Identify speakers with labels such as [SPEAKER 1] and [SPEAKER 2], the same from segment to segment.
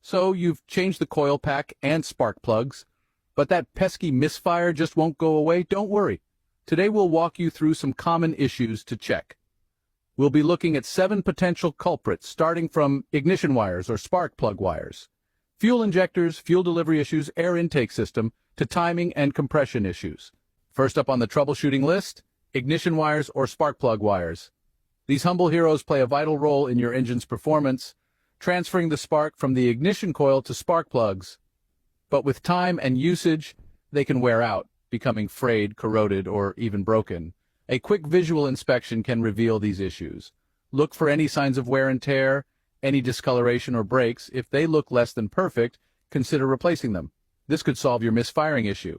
[SPEAKER 1] So you've changed the coil pack and spark plugs, but that pesky misfire just won't go away? Don't worry. Today we'll walk you through some common issues to check. We'll be looking at 7 potential culprits, starting from ignition wires or spark plug wires, fuel injectors, fuel delivery issues, air intake system, to timing and compression issues. First up on the troubleshooting list, ignition wires or spark plug wires. These humble heroes play a vital role in your engine's performance, transferring the spark from the ignition coil to spark plugs. But with time and usage, they can wear out, becoming frayed, corroded, or even broken. A quick visual inspection can reveal these issues. Look for any signs of wear and tear, any discoloration or breaks. If they look less than perfect, consider replacing them. This could solve your misfiring issue.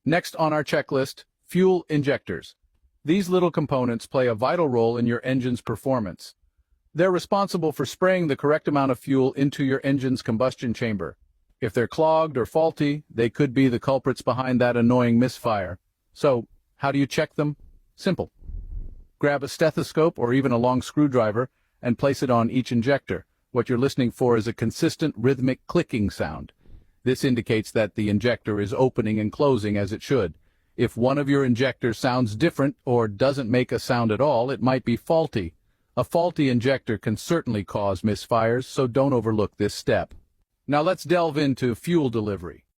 [SPEAKER 1] Next on our checklist, fuel injectors. These little components play a vital role in your engine's performance. They're responsible for spraying the correct amount of fuel into your engine's combustion chamber. If they're clogged or faulty, they could be the culprits behind that annoying misfire. So, how do you check them? Simple. Grab a stethoscope or even a long screwdriver and place it on each injector. What you're listening for is a consistent rhythmic clicking sound. This indicates that the injector is opening and closing as it should. If one of your injectors sounds different or doesn't make a sound at all, it might be faulty. A faulty injector can certainly cause misfires, so don't overlook this step. Now let's delve into fuel delivery.